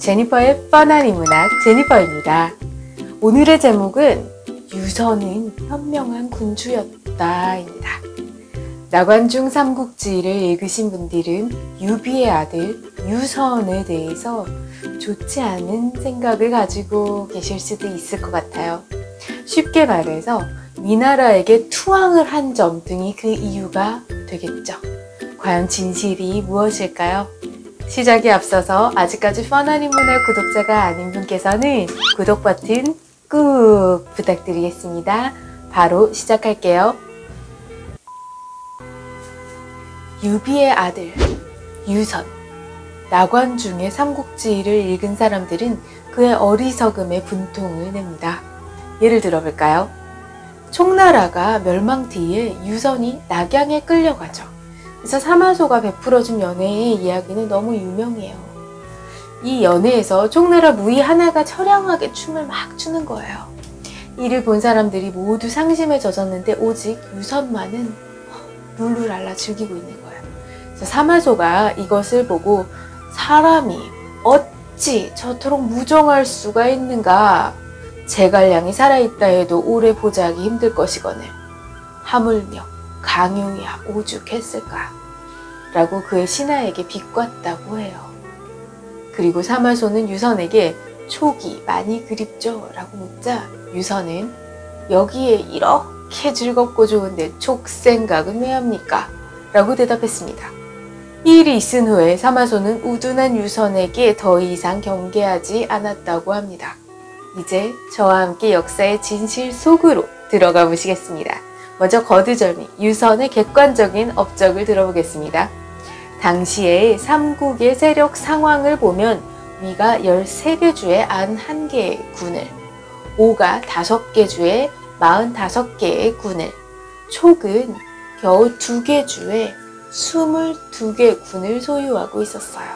제니퍼의 뻔한 인문학 제니퍼입니다. 오늘의 제목은 유선은 현명한 군주였다입니다. 나관중 삼국지를 읽으신 분들은 유비의 아들 유선에 대해서 좋지 않은 생각을 가지고 계실 수도 있을 것 같아요. 쉽게 말해서 위나라에게 투항을 한 점 등이 그 이유가 되겠죠. 과연 진실이 무엇일까요? 시작에 앞서서 아직까지 뻔한 인문학 구독자가 아닌 분께서는 구독 버튼 꾹 부탁드리겠습니다. 바로 시작할게요. 유비의 아들 유선, 나관중의 삼국지를 읽은 사람들은 그의 어리석음에 분통을 냅니다. 예를 들어볼까요? 총나라가 멸망 뒤에 유선이 낙양에 끌려가죠. 그래서 사마소가 베풀어준 연애의 이야기는 너무 유명해요. 이 연애에서 총나라 무희 하나가 처량하게 춤을 막 추는 거예요. 이를 본 사람들이 모두 상심에 젖었는데 오직 유선만은 룰루랄라 즐기고 있는 거예요. 그래서 사마소가 이것을 보고 사람이 어찌 저토록 무정할 수가 있는가, 제갈량이 살아있다 해도 오래 보자하기 힘들 것이거늘 하물며 강요야 오죽했을까 라고 그의 신하에게 비꼬았다고 해요. 그리고 사마소는 유선에게 촉이 많이 그립죠? 라고 묻자 유선은 여기에 이렇게 즐겁고 좋은데 촉 생각은 왜 합니까? 라고 대답했습니다. 이 일이 있은 후에 사마소는 우둔한 유선에게 더 이상 경계하지 않았다고 합니다. 이제 저와 함께 역사의 진실 속으로 들어가 보시겠습니다. 먼저 거두절미 유선의 객관적인 업적을 들어보겠습니다. 당시의 삼국의 세력 상황을 보면 위가 13개 주에 91개의 군을, 오가 5개 주에 45개의 군을, 촉은 겨우 2개 주에 22개 군을 소유하고 있었어요.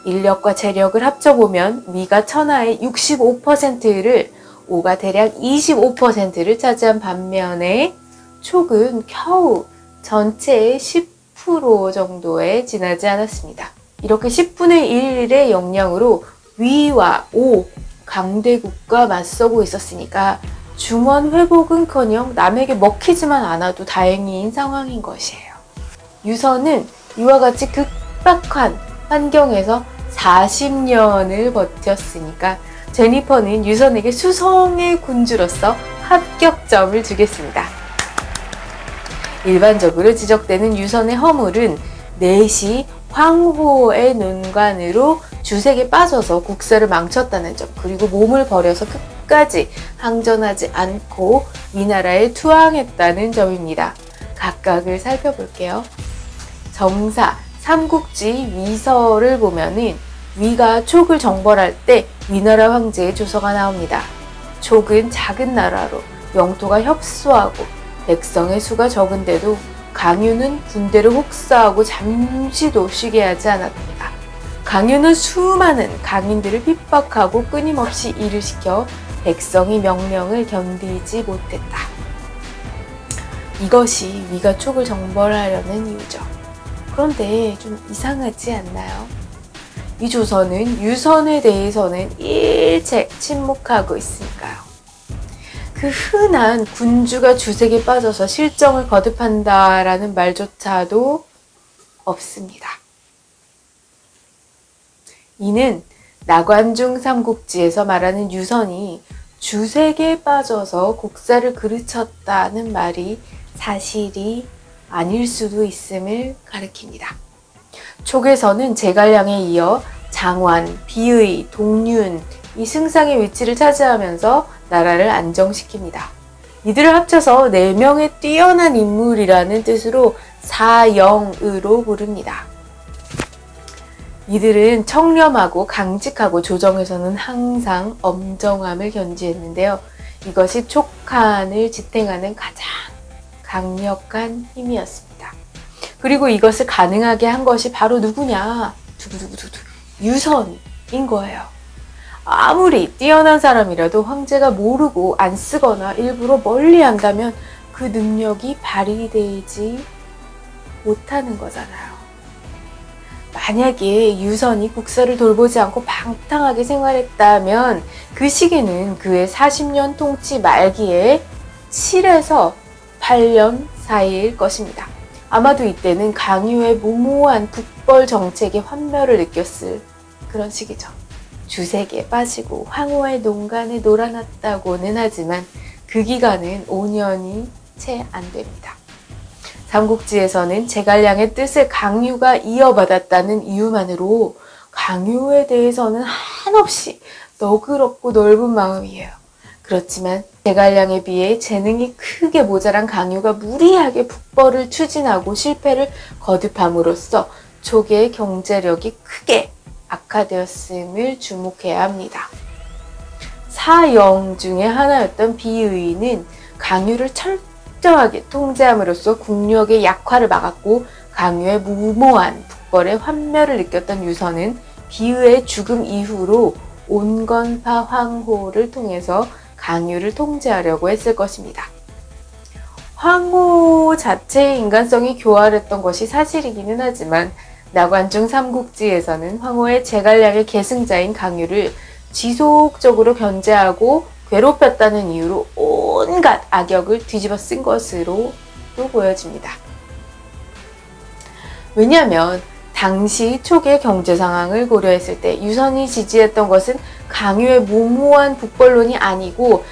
인력과 재력을 합쳐보면 위가 천하의 65%를, 오가 대략 25%를 차지한 반면에 촉은 겨우 전체의 10% 정도에 지나지 않았습니다. 이렇게 10분의 1의 역량으로 위와 오, 강대국과 맞서고 있었으니까 중원 회복은커녕 남에게 먹히지만 않아도 다행인 상황인 것이에요. 유선은 이와 같이 극박한 환경에서 40년을 버텼으니까 제니퍼는 유선에게 수성의 군주로서 합격점을 주겠습니다. 일반적으로 지적되는 유선의 허물은 넷이 황호의 논관으로 주색에 빠져서 국사를 망쳤다는 점, 그리고 몸을 버려서 끝까지 항전하지 않고 위나라에 투항했다는 점입니다. 각각을 살펴볼게요. 정사, 삼국지 위서를 보면은 위가 촉을 정벌할 때 위나라 황제의 조서가 나옵니다. 촉은 작은 나라로 영토가 협소하고 백성의 수가 적은데도 강유는 군대를 혹사하고 잠시도 쉬게 하지 않았다. 강유는 수많은 강인들을 핍박하고 끊임없이 일을 시켜 백성의 명령을 견디지 못했다. 이것이 위가 촉을 정벌하려는 이유죠. 그런데 좀 이상하지 않나요? 이 조선은 유선에 대해서는 일체 침묵하고 있으니까요. 그 흔한 군주가 주색에 빠져서 실정을 거듭한다라는 말조차도 없습니다. 이는 나관중 삼국지에서 말하는 유선이 주색에 빠져서 국사를 그르쳤다는 말이 사실이 아닐 수도 있음을 가리킵니다. 촉에서는 제갈량에 이어 장완, 비의, 동륜, 이 승상의 위치를 차지하면서 나라를 안정시킵니다. 이들을 합쳐서 4명의 뛰어난 인물이라는 뜻으로 사영의로 부릅니다. 이들은 청렴하고 강직하고 조정에서는 항상 엄정함을 견지했는데요. 이것이 촉한을 지탱하는 가장 강력한 힘이었습니다. 그리고 이것을 가능하게 한 것이 바로 누구냐? 유선인 거예요. 아무리 뛰어난 사람이라도 황제가 모르고 안 쓰거나 일부러 멀리 한다면 그 능력이 발휘되지 못하는 거잖아요. 만약에 유선이 국사를 돌보지 않고 방탕하게 생활했다면 그 시기는 그의 40년 통치 말기에 7에서 8년 사이일 것입니다. 아마도 이때는 강유의 무모한 북벌 정책의 환멸을 느꼈을 그런 시기죠. 주색에 빠지고 황후의 농간에 놀아났다고는 하지만 그 기간은 5년이 채 안 됩니다. 삼국지에서는 제갈량의 뜻을 강유가 이어받았다는 이유만으로 강유에 대해서는 한없이 너그럽고 넓은 마음이에요. 그렇지만 제갈량에 비해 재능이 크게 모자란 강유가 무리하게 북벌을 추진하고 실패를 거듭함으로써 촉의 경제력이 크게 악화되었음을 주목해야 합니다. 사영 중에 하나였던 비의는 강유를 철저하게 통제함으로써 국력의 약화를 막았고 강유의 무모한 북벌의 환멸을 느꼈던 유선은 비의의 죽음 이후로 온건파 황호를 통해서 강유를 통제하려고 했을 것입니다. 황호 자체의 인간성이 교활했던 것이 사실이기는 하지만 나관중 삼국지에서는 황호의 제갈량의 계승자인 강유를 지속적으로 견제하고 괴롭혔다는 이유로 온갖 악역을 뒤집어 쓴 것으로도 보여집니다. 왜냐하면 당시 촉의 경제 상황을 고려했을 때 유선이 지지했던 것은 강유의 무모한 북벌론이 아니고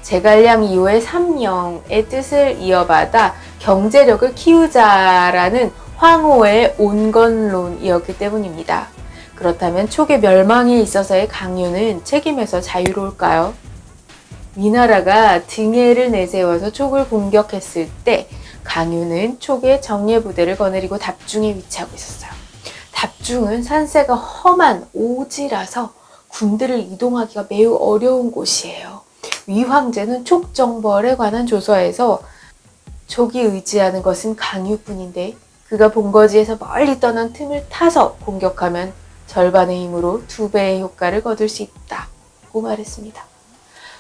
제갈량 이후의 삼령의 뜻을 이어받아 경제력을 키우자라는 황호의 온건론이었기 때문입니다. 그렇다면 촉의 멸망에 있어서의 강유는 책임에서 자유로울까요? 위나라가 등해를 내세워서 촉을 공격했을 때 강유는 촉의 정예부대를 거느리고 답중에 위치하고 있었어요. 답중은 산세가 험한 오지라서 군대를 이동하기가 매우 어려운 곳이에요. 위 황제는 촉정벌에 관한 조서에서 촉이 의지하는 것은 강유뿐인데 그가 본거지에서 멀리 떠난 틈을 타서 공격하면 절반의 힘으로 2배의 효과를 거둘 수 있다고 말했습니다.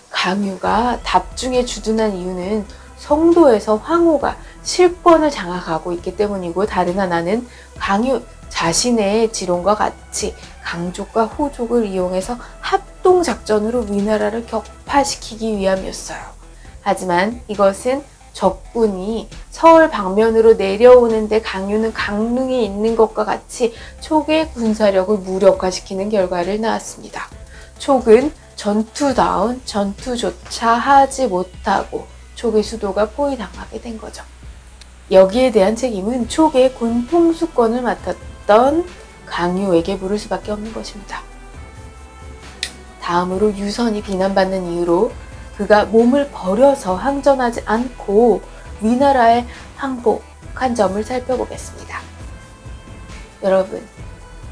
강유가 답중에 주둔한 이유는 성도에서 황호가 실권을 장악하고 있기 때문이고 다른 하나는 강유 자신의 지론과 같이 강족과 호족을 이용해서 합동작전으로 위나라를 격파시키기 위함이었어요. 하지만 이것은 적군이 서울 방면으로 내려오는데 강유는 강릉에 있는 것과 같이 촉의 군사력을 무력화시키는 결과를 낳았습니다. 촉은 전투다운 전투조차 하지 못하고 촉의 수도가 포위당하게 된 거죠. 여기에 대한 책임은 촉의 군통수권을 맡았던 강유에게 물을 수밖에 없는 것입니다. 다음으로 유선이 비난받는 이유로 그가 몸을 버려서 항전하지 않고 위나라에 항복한 점을 살펴보겠습니다. 여러분,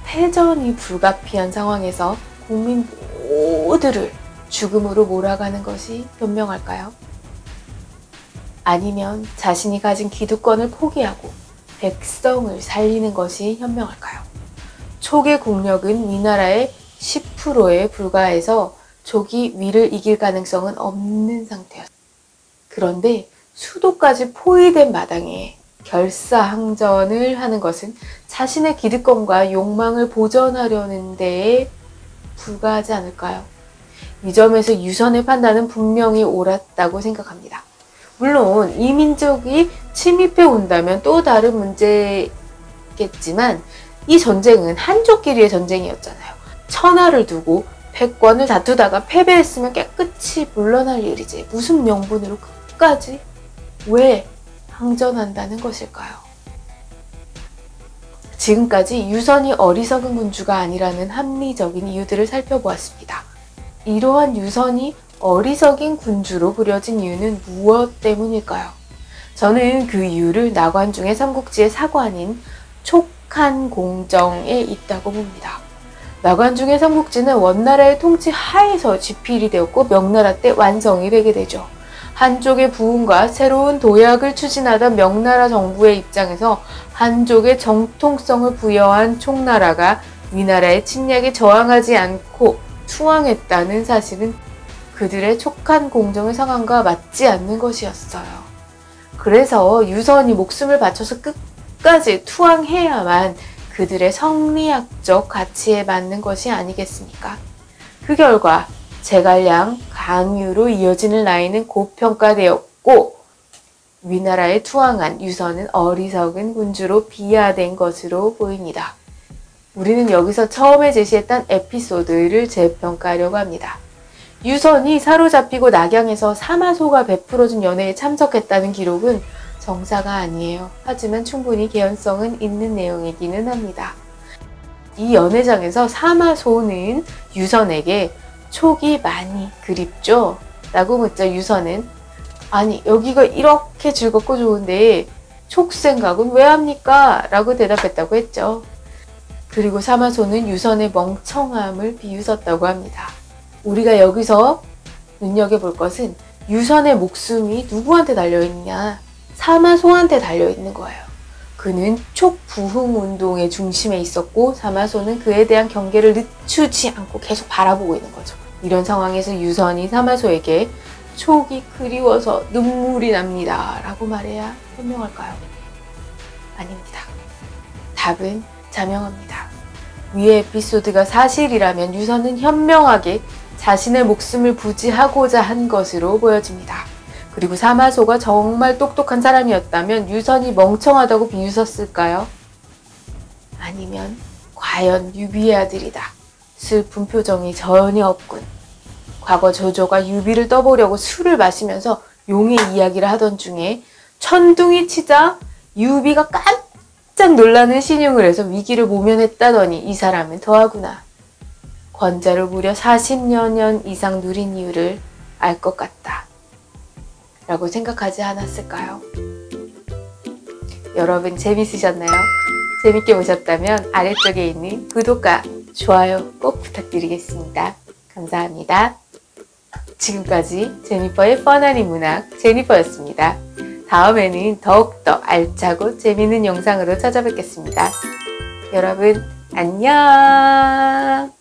패전이 불가피한 상황에서 국민 모두를 죽음으로 몰아가는 것이 현명할까요? 아니면 자신이 가진 기득권을 포기하고 백성을 살리는 것이 현명할까요? 촉의 국력은 위나라의 10%에 불과해서 촉이 위를 이길 가능성은 없는 상태였어요. 그런데 수도까지 포위된 마당에 결사항전을 하는 것은 자신의 기득권과 욕망을 보전하려는 데에 불과하지 않을까요? 이 점에서 유선의 판단은 분명히 옳았다고 생각합니다. 물론 이 민족이 침입해 온다면 또 다른 문제겠지만 이 전쟁은 한족끼리의 전쟁이었잖아요. 천하를 두고 패권을 다투다가 패배했으면 깨끗이 물러날 일이지 무슨 명분으로 끝까지 왜 항전한다는 것일까요? 지금까지 유선이 어리석은 군주가 아니라는 합리적인 이유들을 살펴보았습니다. 이러한 유선이 어리석인 군주로 부려진 이유는 무엇 때문일까요? 저는 그 이유를 나관중의 삼국지의 사관인 촉한공정에 있다고 봅니다. 나관중의 삼국지는 원나라의 통치 하에서 지필이 되었고 명나라 때 완성이 되게 되죠. 한족의 부흥과 새로운 도약을 추진하던 명나라 정부의 입장에서 한족의 정통성을 부여한 촉나라가 위나라의 침략에 저항하지 않고 투항했다는 사실은 그들의 촉한 공정의 상황과 맞지 않는 것이었어요. 그래서 유선이 목숨을 바쳐서 끝까지 투항해야만 그들의 성리학적 가치에 맞는 것이 아니겠습니까? 그 결과 제갈량 강유로 이어지는 라인은 고평가되었고 위나라에 투항한 유선은 어리석은 군주로 비하된 것으로 보입니다. 우리는 여기서 처음에 제시했던 에피소드를 재평가하려고 합니다. 유선이 사로잡히고 낙양에서 사마소가 베풀어준 연회에 참석했다는 기록은 정사가 아니에요. 하지만 충분히 개연성은 있는 내용이기는 합니다. 이 연회장에서 사마소는 유선에게 촉이 많이 그립죠? 라고 묻자 유선은 아니 여기가 이렇게 즐겁고 좋은데 촉 생각은 왜 합니까? 라고 대답했다고 했죠. 그리고 사마소는 유선의 멍청함을 비웃었다고 합니다. 우리가 여기서 눈여겨볼 것은 유선의 목숨이 누구한테 달려있냐? 사마소한테 달려있는 거예요. 그는 촉부흥운동의 중심에 있었고 사마소는 그에 대한 경계를 늦추지 않고 계속 바라보고 있는 거죠. 이런 상황에서 유선이 사마소에게 촉이 그리워서 눈물이 납니다 라고 말해야 현명할까요? 아닙니다. 답은 자명합니다. 위의 에피소드가 사실이라면 유선은 현명하게 자신의 목숨을 부지하고자 한 것으로 보여집니다. 그리고 사마소가 정말 똑똑한 사람이었다면 유선이 멍청하다고 비웃었을까요? 아니면 과연 유비의 아들이다. 슬픈 표정이 전혀 없군. 과거 조조가 유비를 떠보려고 술을 마시면서 용의 이야기를 하던 중에 천둥이 치자 유비가 깜짝 놀라는 신용을 해서 위기를 모면했다더니 이 사람은 더하구나. 권자를 무려 40여 년 이상 누린 이유를 알 것 같다. 라고 생각하지 않았을까요? 여러분 재밌으셨나요? 재밌게 보셨다면 아래쪽에 있는 구독과 좋아요 꼭 부탁드리겠습니다. 감사합니다. 지금까지 제니퍼의 뻔한 인문학 제니퍼였습니다. 다음에는 더욱더 알차고 재밌는 영상으로 찾아뵙겠습니다. 여러분 안녕.